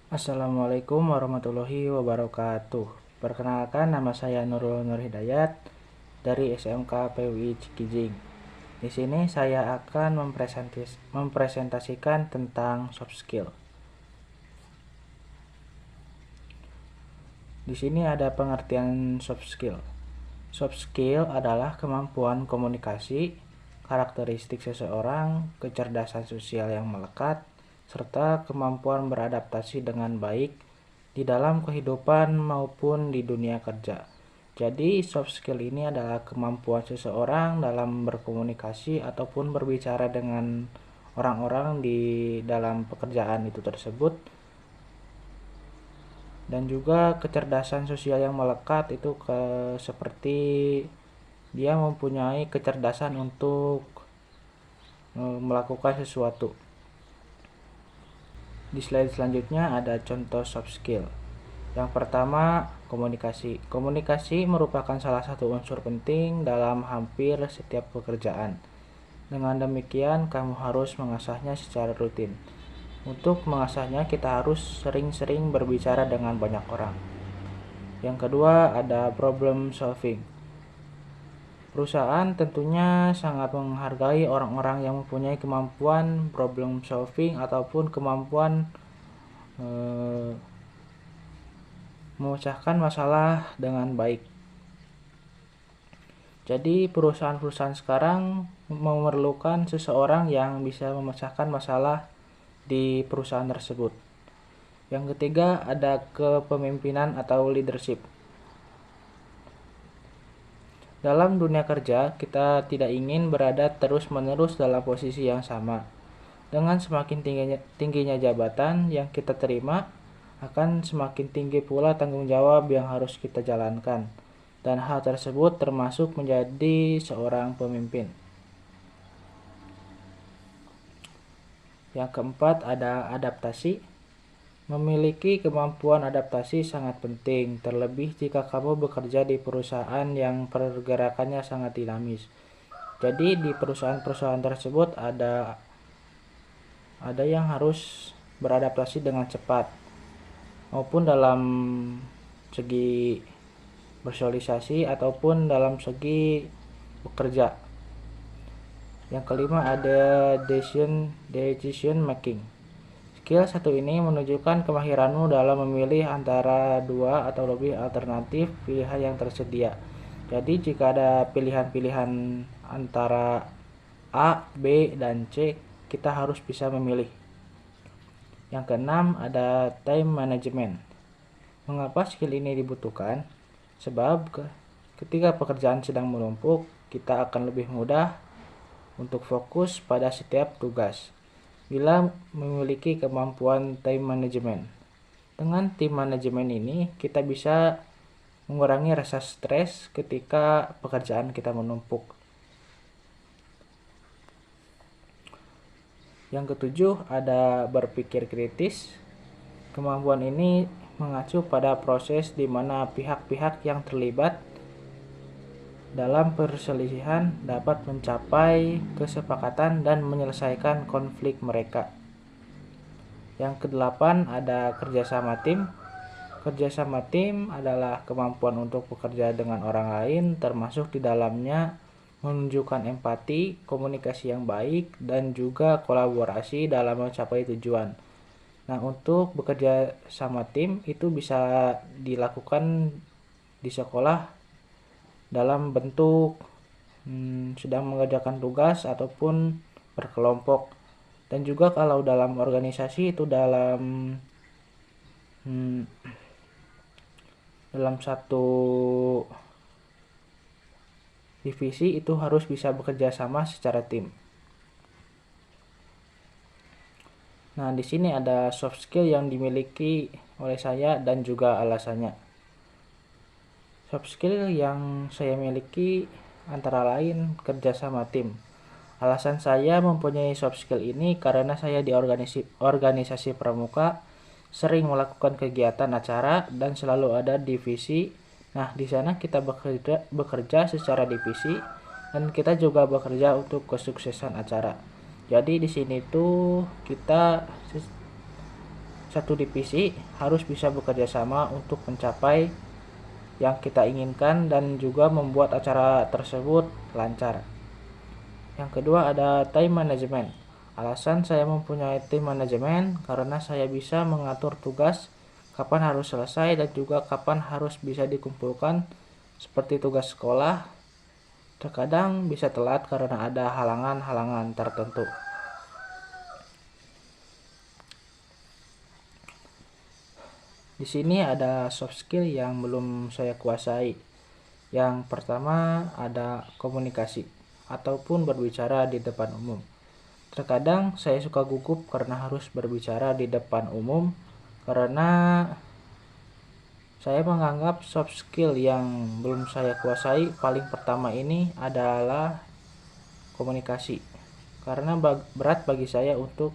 Assalamualaikum warahmatullahi wabarakatuh. Perkenalkan, nama saya Nurul Nur Hidayat dari SMK PUI Cikijing. Di sini saya akan mempresentasikan tentang soft skill. Di sini ada pengertian soft skill. Soft skill adalah kemampuan komunikasi, karakteristik seseorang, kecerdasan sosial yang melekat, serta kemampuan beradaptasi dengan baik di dalam kehidupan maupun di dunia kerja. Jadi soft skill ini adalah kemampuan seseorang dalam berkomunikasi ataupun berbicara dengan orang-orang di dalam pekerjaan itu tersebut, dan juga kecerdasan sosial yang melekat itu seperti dia mempunyai kecerdasan untuk melakukan sesuatu. Di slide selanjutnya ada contoh soft skill. Yang pertama, komunikasi. Komunikasi merupakan salah satu unsur penting dalam hampir setiap pekerjaan. Dengan demikian, kamu harus mengasahnya secara rutin. Untuk mengasahnya, kita harus sering-sering berbicara dengan banyak orang. Yang kedua, ada problem solving. Perusahaan tentunya sangat menghargai orang-orang yang mempunyai kemampuan problem solving ataupun kemampuan memecahkan masalah dengan baik. Jadi perusahaan-perusahaan sekarang memerlukan seseorang yang bisa memecahkan masalah di perusahaan tersebut. Yang ketiga ada kepemimpinan atau leadership. Dalam dunia kerja, kita tidak ingin berada terus-menerus dalam posisi yang sama. Dengan semakin tingginya jabatan yang kita terima, akan semakin tinggi pula tanggung jawab yang harus kita jalankan. Dan hal tersebut termasuk menjadi seorang pemimpin. Yang keempat ada adaptasi. Memiliki kemampuan adaptasi sangat penting, terlebih jika kamu bekerja di perusahaan yang pergerakannya sangat dinamis. Jadi di perusahaan-perusahaan tersebut ada yang harus beradaptasi dengan cepat, maupun dalam segi bersosialisasi ataupun dalam segi bekerja. Yang kelima ada decision making. Skill satu ini menunjukkan kemahiranmu dalam memilih antara dua atau lebih alternatif pilihan yang tersedia. Jadi jika ada pilihan-pilihan antara A, B, dan C, kita harus bisa memilih. Yang keenam ada time management. Mengapa skill ini dibutuhkan? Sebab ketika pekerjaan sedang menumpuk, kita akan lebih mudah untuk fokus pada setiap tugas bila memiliki kemampuan time management. Dengan time management ini, kita bisa mengurangi rasa stres ketika pekerjaan kita menumpuk. Yang ketujuh ada berpikir kritis. Kemampuan ini mengacu pada proses di mana pihak-pihak yang terlibat dalam perselisihan dapat mencapai kesepakatan dan menyelesaikan konflik mereka. Yang kedelapan ada kerjasama tim. Kerjasama tim adalah kemampuan untuk bekerja dengan orang lain, termasuk di dalamnya menunjukkan empati, komunikasi yang baik, dan juga kolaborasi dalam mencapai tujuan. Nah, untuk bekerja sama tim itu bisa dilakukan di sekolah dalam bentuk sedang mengerjakan tugas ataupun berkelompok. Dan juga kalau dalam organisasi itu dalam satu divisi itu harus bisa bekerja sama secara tim. Nah, di sini ada soft skill yang dimiliki oleh saya dan juga alasannya. Soft skill yang saya miliki antara lain kerjasama tim. Alasan saya mempunyai soft skill ini karena saya di organisasi pramuka sering melakukan kegiatan acara dan selalu ada divisi. Nah, di sana kita bekerja secara divisi dan kita juga bekerja untuk kesuksesan acara. Jadi di sini tuh kita satu divisi harus bisa bekerja sama untuk mencapai yang kita inginkan dan juga membuat acara tersebut lancar. Yang kedua ada time management. Alasan saya mempunyai tim manajemen karena saya bisa mengatur tugas, kapan harus selesai dan juga kapan harus bisa dikumpulkan, seperti tugas sekolah. Terkadang bisa telat karena ada halangan-halangan tertentu. Di sini ada soft skill yang belum saya kuasai. Yang pertama ada komunikasi ataupun berbicara di depan umum. Terkadang saya suka gugup karena harus berbicara di depan umum karena saya menganggap soft skill yang belum saya kuasai paling pertama ini adalah komunikasi. Karena berat bagi saya untuk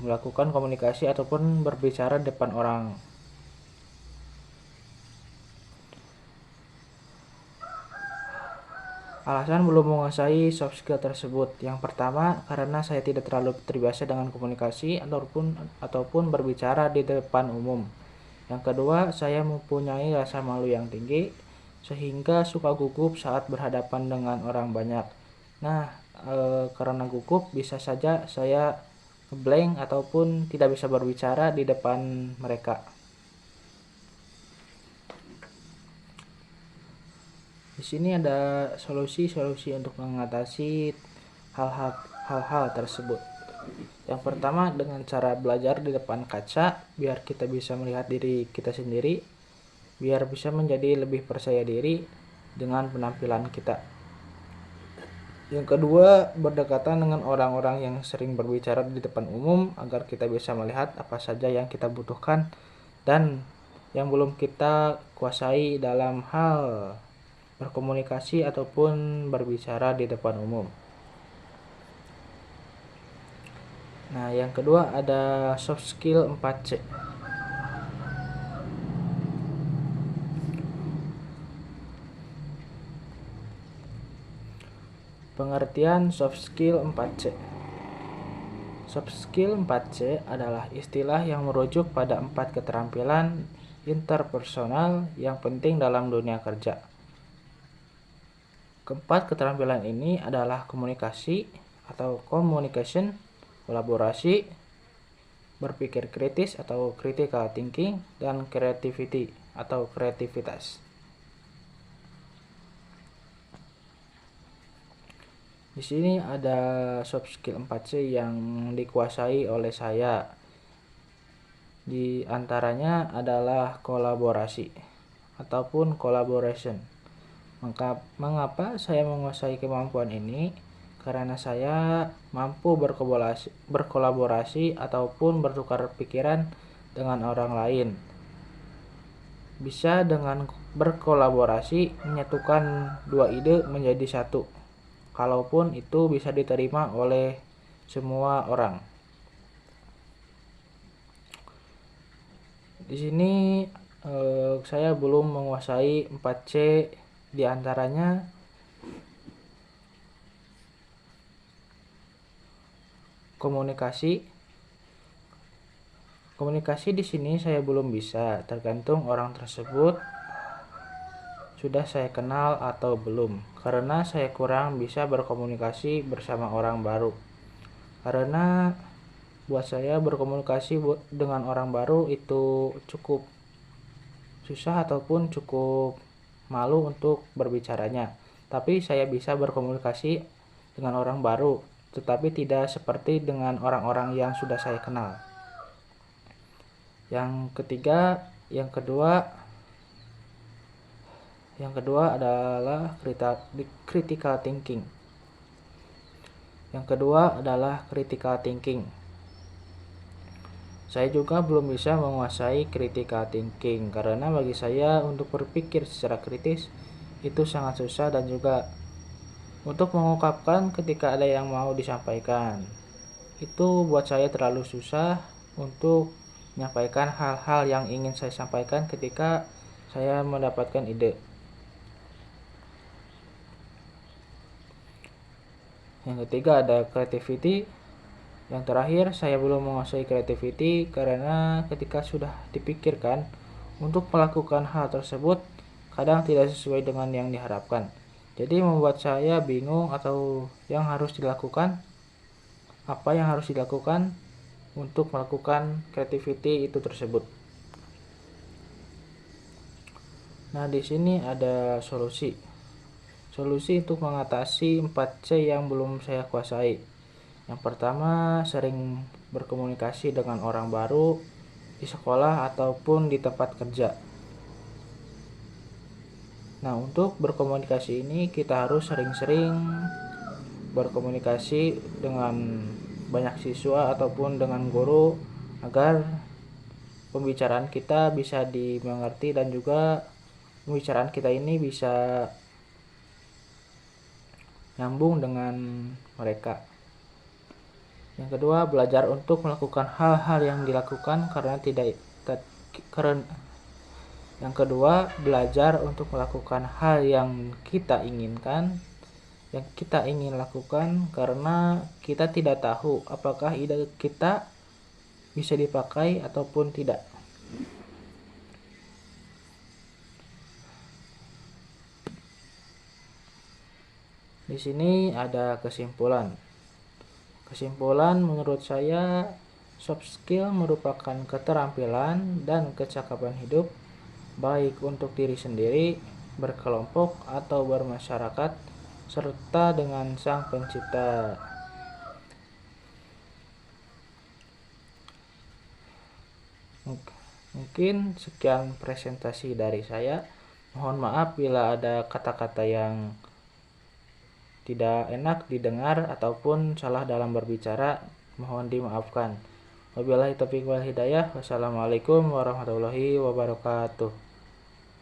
melakukan komunikasi ataupun berbicara depan orang. Alasan belum menguasai soft skill tersebut. Yang pertama, karena saya tidak terlalu terbiasa dengan komunikasi ataupun berbicara di depan umum. Yang kedua, saya mempunyai rasa malu yang tinggi sehingga suka gugup saat berhadapan dengan orang banyak. Nah, karena gugup bisa saja saya blank ataupun tidak bisa berbicara di depan mereka. Di sini ada solusi-solusi untuk mengatasi hal-hal tersebut. Yang pertama, dengan cara belajar di depan kaca biar kita bisa melihat diri kita sendiri, biar bisa menjadi lebih percaya diri dengan penampilan kita. Yang kedua, berdekatan dengan orang-orang yang sering berbicara di depan umum agar kita bisa melihat apa saja yang kita butuhkan dan yang belum kita kuasai dalam hal berkomunikasi ataupun berbicara di depan umum. Nah, yang kedua ada soft skill 4C. Pengertian soft skill 4C. Soft skill 4C adalah istilah yang merujuk pada 4 keterampilan interpersonal yang penting dalam dunia kerja. Keempat keterampilan ini adalah komunikasi atau communication, kolaborasi, berpikir kritis atau critical thinking, dan creativity atau kreativitas. Di sini ada soft skill 4C yang dikuasai oleh saya. Di antaranya adalah kolaborasi ataupun collaboration. Mengapa saya menguasai kemampuan ini? Karena saya mampu berkolaborasi ataupun bertukar pikiran dengan orang lain. Bisa dengan berkolaborasi menyatukan dua ide menjadi satu, kalaupun itu bisa diterima oleh semua orang. Di sini saya belum menguasai 4C, di antaranya komunikasi. Komunikasi di sini saya belum bisa, tergantung orang tersebut sudah saya kenal atau belum. Karena saya kurang bisa berkomunikasi bersama orang baru. Karena buat saya berkomunikasi dengan orang baru itu cukup susah ataupun cukup malu untuk berbicaranya. Tapi saya bisa berkomunikasi dengan orang baru, tetapi tidak seperti dengan orang-orang yang sudah saya kenal. Yang kedua adalah critical thinking. Saya juga belum bisa menguasai critical thinking karena bagi saya untuk berpikir secara kritis itu sangat susah dan juga untuk mengungkapkan ketika ada yang mau disampaikan. Itu buat saya terlalu susah untuk menyampaikan hal-hal yang ingin saya sampaikan ketika saya mendapatkan ide. Yang ketiga ada creativity. Yang terakhir, saya belum menguasai creativity karena ketika sudah dipikirkan untuk melakukan hal tersebut, kadang tidak sesuai dengan yang diharapkan. Jadi membuat saya bingung atau apa yang harus dilakukan untuk melakukan creativity itu tersebut. Nah, di sini ada solusi. Solusi untuk mengatasi 4C yang belum saya kuasai. Yang pertama, sering berkomunikasi dengan orang baru di sekolah ataupun di tempat kerja. Nah, untuk berkomunikasi ini kita harus sering-sering berkomunikasi dengan banyak siswa ataupun dengan guru agar pembicaraan kita bisa dimengerti dan juga pembicaraan kita ini bisa nyambung dengan mereka. Yang kedua, belajar untuk melakukan hal-hal yang dilakukan Yang kedua, belajar untuk melakukan hal yang kita inginkan, yang kita ingin lakukan karena kita tidak tahu apakah ide kita bisa dipakai ataupun tidak. Di sini ada kesimpulan. Kesimpulan menurut saya, soft skill merupakan keterampilan dan kecakapan hidup baik untuk diri sendiri, berkelompok, atau bermasyarakat, serta dengan Sang Pencipta. Mungkin sekian presentasi dari saya. Mohon maaf bila ada kata-kata yang tidak enak didengar ataupun salah dalam berbicara, mohon dimaafkan. Wabillahi taufiq wal hidayah. Wassalamualaikum warahmatullahi wabarakatuh.